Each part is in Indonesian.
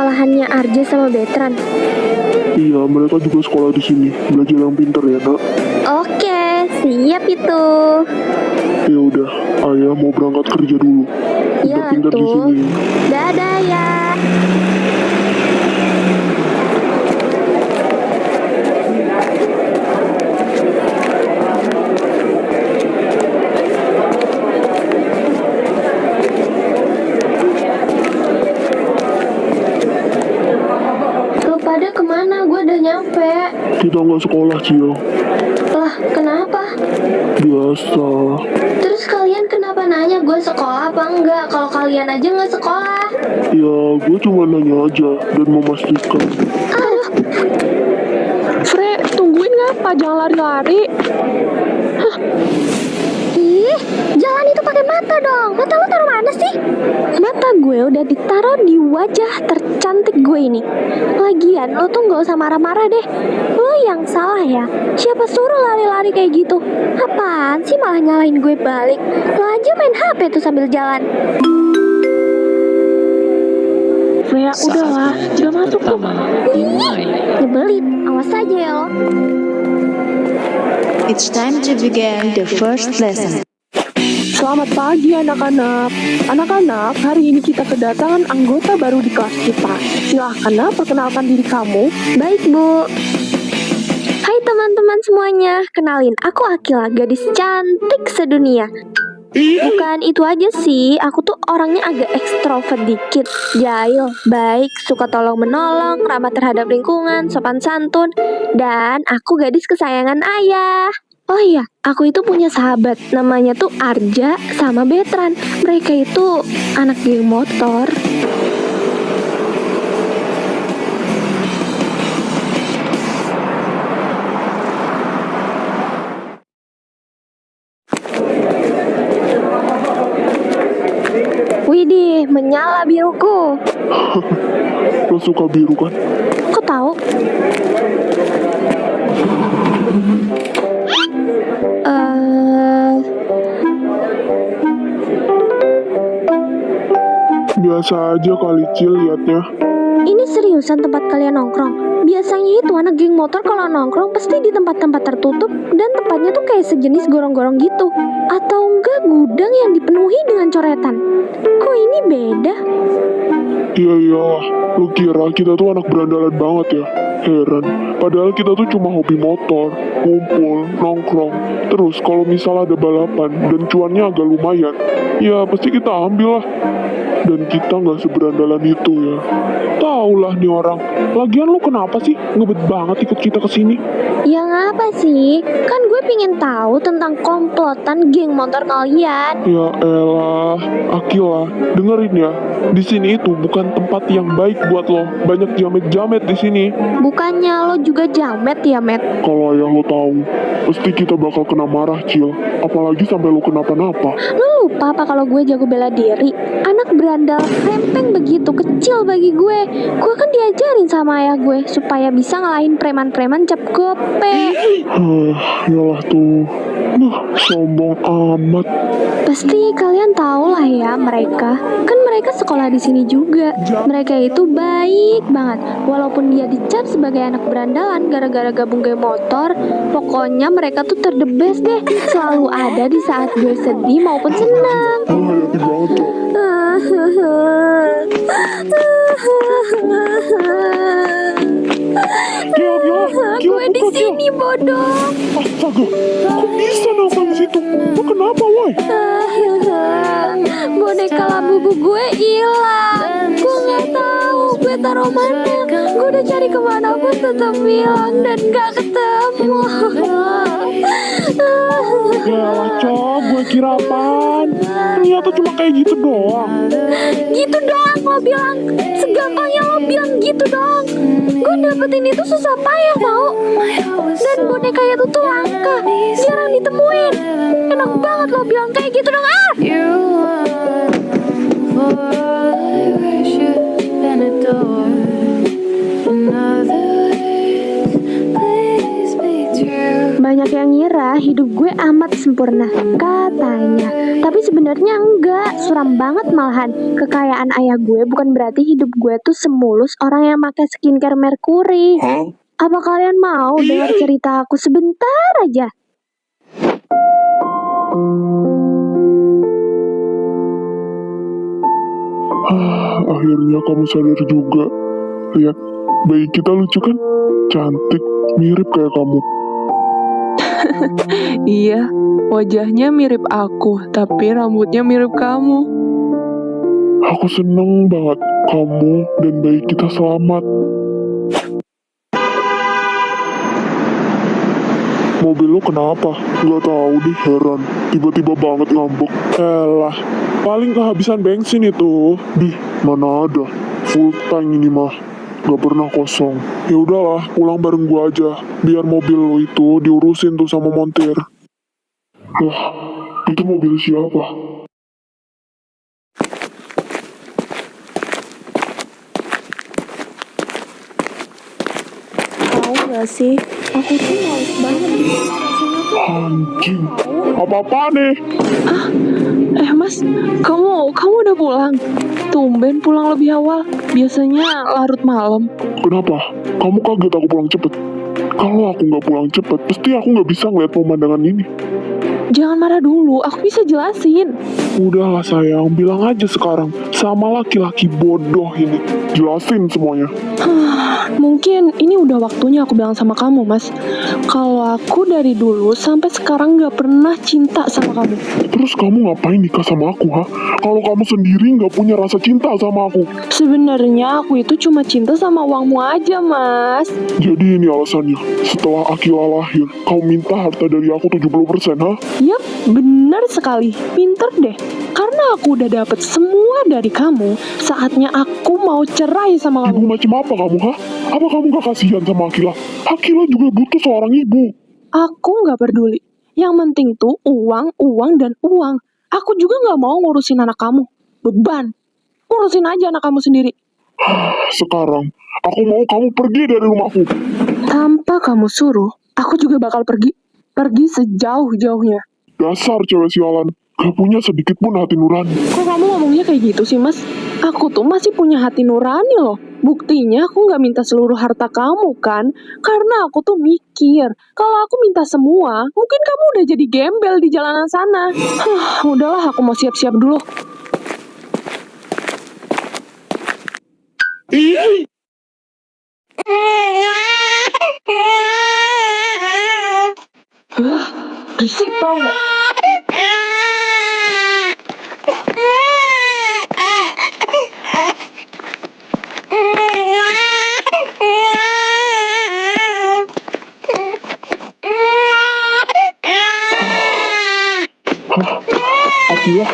sekolahannya Arja sama Betran? Iya, mereka juga sekolah di sini. Belajar yang pintar ya, Nak. Oke, siap itu. Ya udah, Ayah mau berangkat kerja dulu. Iya Pintar-pintar di tuh. sini. Dadah ya. Lu pada kemana? Gue udah nyampe. Kita nggak sekolah, Cil. Lah, kenapa? Biasa. Terus kalian kenapa nanya gue sekolah apa enggak? Kalau kalian aja nggak sekolah. Ya, gue cuma nanya aja dan memastikan. Aduh, Fre, tungguin ngapa? Jangan lari-lari. ih, jalan itu pakai mata dong. Mata lu taruh mana sih? Mata gue udah ditaruh di wajah tercantik gue ini. Lagian lo tuh nggak usah marah-marah deh. Lo yang salah ya. Siapa suruh lari-lari kayak gitu? Apaan sih malah nyalain gue balik? Lo aja main HP tuh sambil jalan. Fre, udahlah. Udah masuk tuh. Nyebelin, awas aja ya lo. It's time to begin the first lesson. Selamat pagi anak-anak. Anak-anak, hari ini kita kedatangan anggota baru di kelas kita. Silahkan nak, perkenalkan diri kamu. Baik Bu. Hai teman-teman semuanya, kenalin aku Akila, gadis cantik sedunia. Bukan itu aja sih, aku tuh orangnya agak ekstrovert dikit, jahil, baik, suka tolong menolong, ramah terhadap lingkungan, sopan santun, dan aku gadis kesayangan ayah. Oh iya, aku itu punya sahabat, namanya tuh Arja sama Betran. Mereka itu anak geng motor. Widih, menyala biruku. Lo suka biru kan? Kok tahu? Biasa aja kali, Cil, liatnya. Ini seriusan tempat kalian nongkrong? Biasanya itu anak geng motor kalau nongkrong pasti di tempat-tempat tertutup dan tempatnya tuh kayak sejenis gorong-gorong gitu. Atau enggak gudang yang dipenuhi dengan coretan. Kok ini beda? Iya, iyalah. Lo kira kita tuh anak berandalan banget ya? Heran. Padahal kita tuh cuma hobi motor, ngumpul, nongkrong. Terus kalau misal ada balapan dan cuannya agak lumayan, ya pasti kita ambil lah. Dan kita nggak seberandalan itu ya. Tahu lah nih orang. Lagian lu kenapa sih ngebet banget ikut kita ke sini? Ya ngapa sih? Kan gue pingin tahu tentang komplotan geng motor kalian. Ya elah, Akila, dengerin ya. Di sini itu bukan tempat yang baik buat lo. Banyak jamet-jamet di sini. Bukannya lo juga jamet ya, Met? Kalau ayah lo tahu, pasti kita bakal kena marah, Cil. Apalagi sampai lo kenapa-napa. Lo lupa apa kalau gue jago bela diri? Anak berandal rempeng begitu kecil bagi gue. Gue kan diajarin sama ayah gue supaya bisa ngalahin preman-preman cap gope. Yalah tuh. Sombong amat. Pasti kalian tahu lah ya mereka. Kan mereka sekolah di sini juga. Mereka itu baik banget. Walaupun dia dicap sebagai anak berandalan gara-gara gabung geng motor, pokoknya mereka tuh the best deh. Selalu ada di saat gue sedih maupun senang. Hati banget tuh. Gue di sini bodoh. Astaga, kok bisa nongkrong di situ? Lo kenapa, woy? Boneka labubu gue hilang. Gue nggak tahu gue taruh mana. Gue udah cari kemana pun tetap hilang dan nggak ketemu. Yalah, Cok, gue kira apaan? Ternyata cuma kayak gitu doang. Gitu doang lo bilang. Segampangnya lo bilang gitu doang. Gue dapetin itu susah payah tau. Dan boneka itu tuh langka, jarang ditemuin. Enak banget lo bilang kayak gitu dong. Banyak yang ngira hidup gue amat sempurna, katanya. Tapi sebenarnya enggak, suram banget malahan. Kekayaan ayah gue bukan berarti hidup gue tuh semulus orang yang pakai skincare Mercury. Apa kalian mau dengar cerita aku sebentar aja? Akhirnya kamu sadar juga. Lihat, bayi kita lucu kan? Cantik, mirip kayak kamu. Iya, wajahnya mirip aku, tapi rambutnya mirip kamu. Aku seneng banget kamu dan bayi kita selamat. Mobil lu kenapa? Gak tahu deh, heran. Tiba-tiba banget ngambek. Elah, paling kehabisan bensin itu. Dih, mana ada. Full tank ini mah. Gak pernah kosong. Ya udahlah, pulang bareng gua aja. Biar mobil lo itu diurusin tuh sama montir. Wah, itu mobil siapa? Tahu gak sih? Aku tuh males banget gitu. Rasanya tuh Anjing. Apa-apa nih? Mas, kamu udah pulang? Tumben pulang lebih awal. Biasanya larut malam. Kenapa? Kamu kaget aku pulang cepet? Kalau aku nggak pulang cepet, pasti aku nggak bisa ngeliat pemandangan ini. Jangan marah dulu, aku bisa jelasin. Udahlah sayang, bilang aja sekarang. Sama laki-laki bodoh ini. Jelasin semuanya. Mungkin ini udah waktunya aku bilang sama kamu, Mas. Kalau aku dari dulu sampai sekarang gak pernah cinta sama kamu. Terus kamu ngapain nikah sama aku, ha? Kalau kamu sendiri nggak punya rasa cinta sama aku. Sebenarnya aku itu cuma cinta sama uangmu aja, Mas. Jadi ini alasannya. Setelah Akila lahir, kau minta harta dari aku 70%, ha? Yap, benar sekali. Pinter deh. Karena aku udah dapet semua dari kamu, saatnya aku mau cerai sama Ibu kamu. macam apa kamu, ha? Apa kamu gak kasihan sama Akila? Akila juga butuh seorang ibu. Aku gak peduli. Yang penting tuh uang, uang, dan uang. Aku juga gak mau ngurusin anak kamu. Beban. Urusin aja anak kamu sendiri. Sekarang, aku mau kamu pergi dari rumahku. Tanpa kamu suruh, aku juga bakal pergi. Pergi sejauh-jauhnya. Dasar cewek sialan, gak punya sedikit pun hati nurani. Kok kamu ngomongnya kayak gitu sih, Mas? Aku tuh masih punya hati nurani loh. Buktinya aku gak minta seluruh harta kamu kan? Karena aku tuh mikir, kalau aku minta semua, mungkin kamu udah jadi gembel di jalanan sana. Udahlah, aku mau siap-siap dulu. Berisik tau gak? Akila,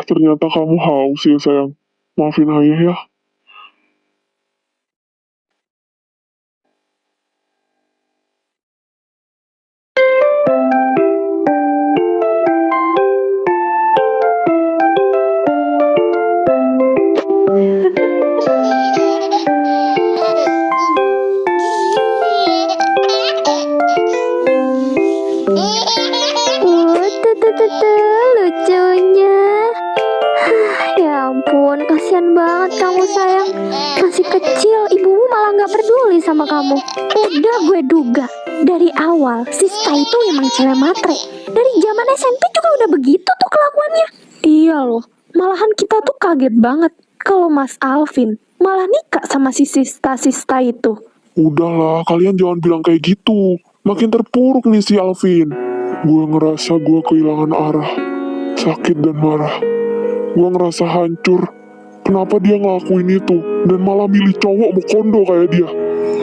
ternyata kamu haus ya sayang. Maafin ayah ya. Lucunya. Ya ampun, kasihan banget kamu sayang. Masih kecil, ibumu malah gak peduli sama kamu. Udah gue duga, dari awal Sista itu emang cewek matre. Dari zaman SMP juga udah begitu tuh kelakuannya. Iya loh, malahan kita tuh kaget banget kalau Mas Alvin malah nikah sama si Sista itu. Udahlah, kalian jangan bilang kayak gitu. Makin terpuruk nih si Alvin. Gue ngerasa gue kehilangan arah. Sakit dan marah. Gue ngerasa hancur. Kenapa dia ngelakuin itu? Dan malah milih cowok mau kondo kayak dia.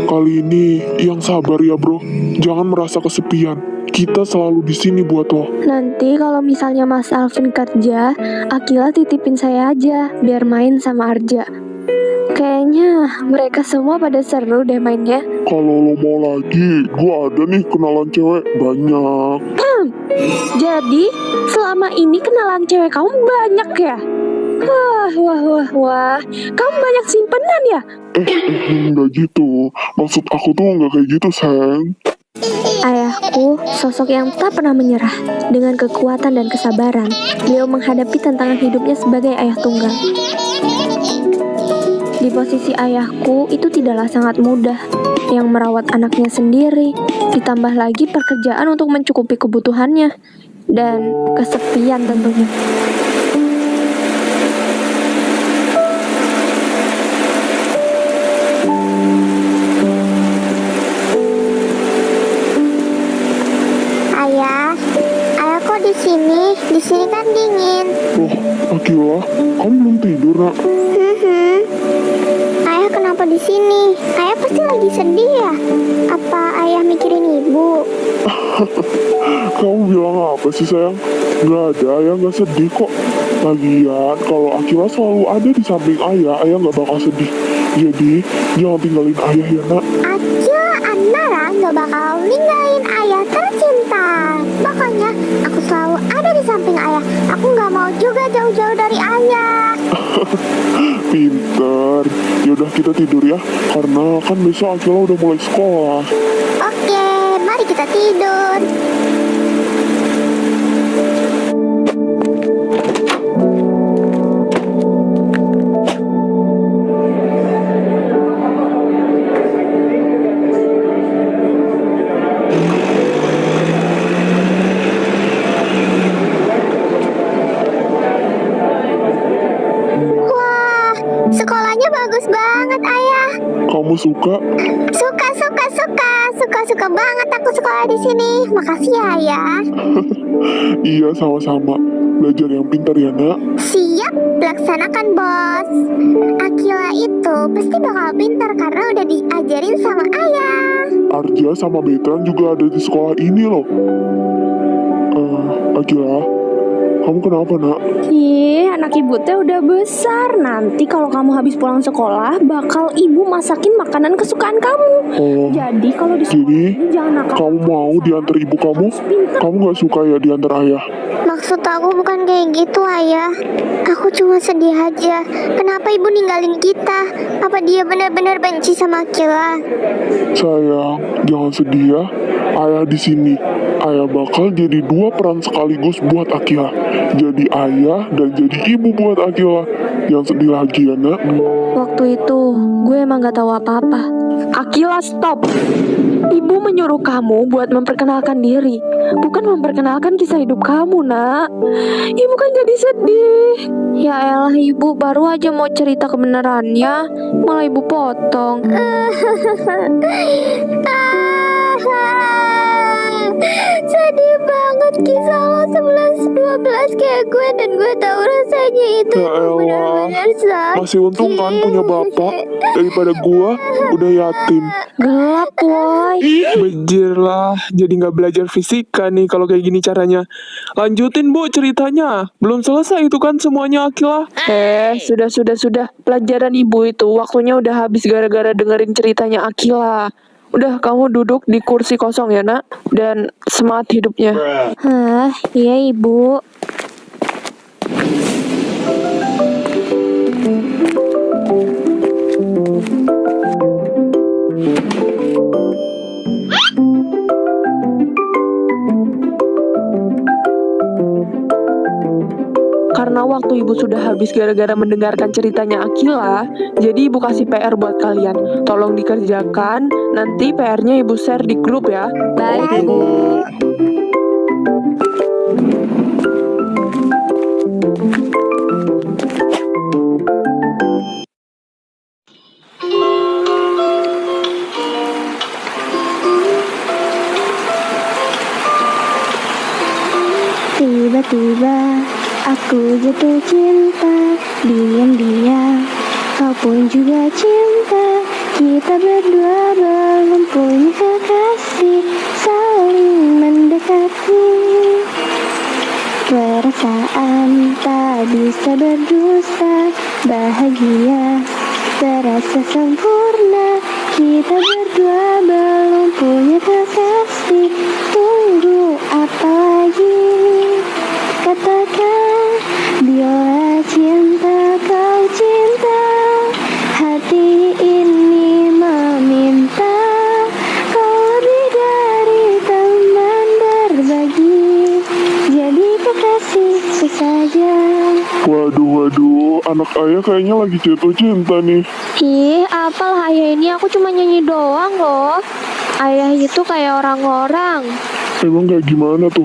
Kali ini yang sabar ya bro. Jangan merasa kesepian. Kita selalu di sini buat lo. Nanti kalau misalnya Mas Alvin kerja, Akila titipin saya aja biar main sama Arja. Kayaknya mereka semua pada seru deh mainnya. Kalau lo mau lagi, gue ada nih kenalan cewek banyak. Jadi selama ini kenalan cewek kamu banyak ya? Wah. Kamu banyak simpenan ya? Enggak gitu. Maksud aku tuh enggak kayak gitu, sayang. Ayahku, sosok yang tak pernah menyerah. Dengan kekuatan dan kesabaran, beliau menghadapi tantangan hidupnya sebagai ayah tunggal. Di posisi ayahku, itu tidaklah sangat mudah. Yang merawat anaknya sendiri, ditambah lagi pekerjaan untuk mencukupi kebutuhannya, dan kesepian tentunya. Ayah kok di sini? Di sini kan dingin. Oh, Akila, kamu belum tidur, nak? Ayah kenapa di sini? Ayah pasti lagi sedih ya? Apa ayah mikirin ibu? Kamu bilang apa sih, sayang? Nggak ada, ayah nggak sedih kok. Lagian, kalau Akila selalu ada di samping ayah nggak bakal sedih. Jadi, jangan tinggalin ayah ya, nak. Acil Anara gak bakal ninggalin ayah tercinta. Makanya aku selalu ada di samping ayah. Aku gak mau juga jauh-jauh dari ayah. Pinter. Yaudah kita tidur ya, karena kan besok Akila udah mulai sekolah. Oke, mari kita tidur. Wah, sekolahnya bagus banget, ayah. Kamu suka? Suka banget aku sekolah di sini. Makasih ya, ayah. Iya, sama-sama. Belajar yang pintar ya, nak. Siap, laksanakan, bos. Akila itu pasti bakal pintar karena udah diajarin sama ayah. Arja sama Betran juga ada di sekolah ini loh. Akila, kamu kenapa, nak? Ih, anak ibu teh udah besar. Nanti kalau kamu habis pulang sekolah, bakal ibu masakin makanan kesukaan kamu. Oh, Jadi kalau di sekolah jadi ini jangan nakal. kamu mau diantar ibu kamu? Pintar. Kamu nggak suka ya diantar ayah? Maksud aku bukan kayak gitu, ayah. Aku cuma sedih aja. Kenapa ibu ninggalin kita? Apa dia benar-benar benci sama Akila? Sayang, jangan sedih ya. Ayah di sini. Ayah bakal jadi dua peran sekaligus buat Akila. Jadi ayah dan jadi ibu buat Akila. Yang sedih lagi ya, nak. Waktu itu, gue emang gak tahu apa-apa. Akila, stop. Ibu menyuruh kamu buat memperkenalkan diri, bukan memperkenalkan kisah hidup kamu, nak. Ibu kan jadi sedih. Ya elah, ibu baru aja mau cerita kebenarannya, malah ibu potong. Sedih banget kisah lo 11-12 kayak gue. Dan gue tahu rasanya itu Ya elah, benar-benar sakit. masih untung kan punya bapak daripada gua udah yatim. Gelap, woy. Bejir lah, jadi nggak belajar fisika nih kalau kayak gini caranya. Lanjutin bu ceritanya, belum selesai itu kan semuanya Akila. Sudah. Pelajaran ibu itu waktunya udah habis gara-gara dengerin ceritanya Akila. Udah, kamu duduk di kursi kosong ya, nak. Dan semangat hidupnya. Hah, iya ibu. Karena waktu ibu sudah habis gara-gara mendengarkan ceritanya Akila, jadi ibu kasih PR buat kalian. Tolong dikerjakan, nanti PR-nya ibu share di grup ya. Baik, Bu. Tiba-tiba aku jatuh cinta, diam-diam kau pun juga cinta. Kita berdua belum punya kekasih, saling mendekati. Perasaan tak bisa berdusta, bahagia terasa sempurna. Kita berdua belum punya kekasih, tunggu apa lagi? Katakan bila cinta ayah kayaknya lagi jatuh cinta nih. Ih, apalah ayah ini, aku cuma nyanyi doang loh. Ayah itu kayak orang-orang. Emang kayak gimana tuh?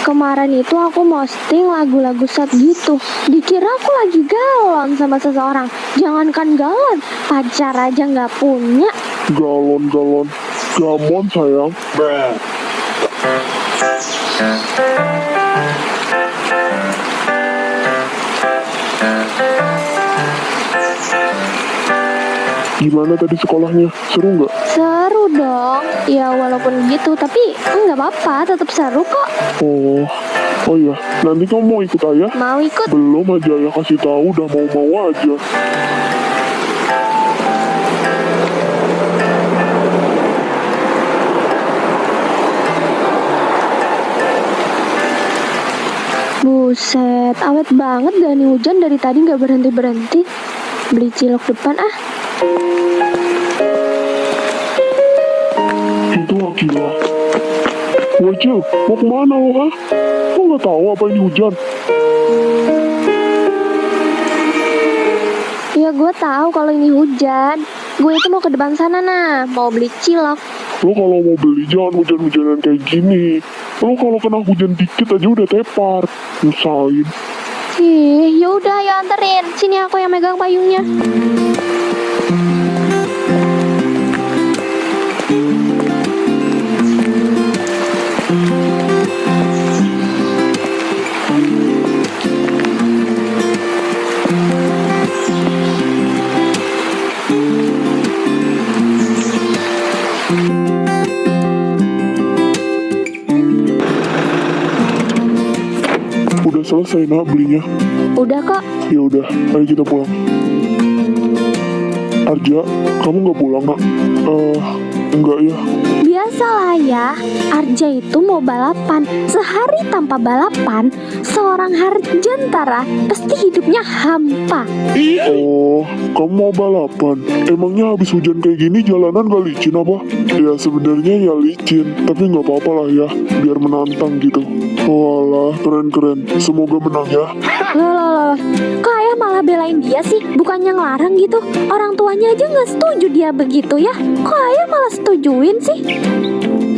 Kemarin itu aku posting lagu-lagu sad gitu. Dikira aku lagi galon sama seseorang. Jangankan galon, pacar aja nggak punya. Galon-galon. Gamon sayang. Gimana tadi sekolahnya? Seru nggak? Seru dong. Ya walaupun gitu, tapi nggak apa-apa, tetap seru kok. Oh iya, nanti kamu mau ikut ayah? Mau ikut? Belum aja ayah kasih tahu, udah mau aja. Buset, awet banget dah nih hujan dari tadi nggak berhenti-berhenti. Beli cilok depan ah. Itu Akila. Wajil, mau kemana lo, ha? Lo nggak tahu apa ini hujan? Ya gue tahu kalau ini hujan. Gue itu mau ke depan sana nah, mau beli cilok. Lo kalau mau beli jangan hujan-hujanan kayak gini. Lo kalau kena hujan dikit aja udah tepar. Nyusahin. Ih, yaudah ayo anterin. Sini aku yang megang payungnya. Udah selesai nak belinya. Udah kok. Ya udah, ayo kita pulang. Arja, kamu nggak pulang nak? Enggak ya. Biasalah ya, Arja itu mau balapan. Sehari tanpa balapan, seorang Harjantara pasti hidupnya hampa. Oh, kamu mau balapan? Emangnya habis hujan kayak gini jalanan gak licin apa? Ya sebenarnya ya licin, tapi nggak apa-apa lah ya, biar menantang gitu. Walah, keren-keren. Semoga menang ya. Loh, kok ayah malah belain dia sih? Bukannya ngelarang gitu? Orang tuanya aja nggak setuju dia begitu ya? Kok ayah malah setujuin sih?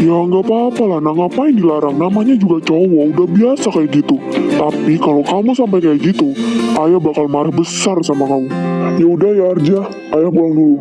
Ya nggak apa-apa lah, nah ngapain dilarang? Namanya juga cowok, udah biasa kayak gitu. Tapi kalau kamu sampai kayak gitu, ayah bakal marah besar sama kamu. Ya udah ya Arja, ayah pulang dulu.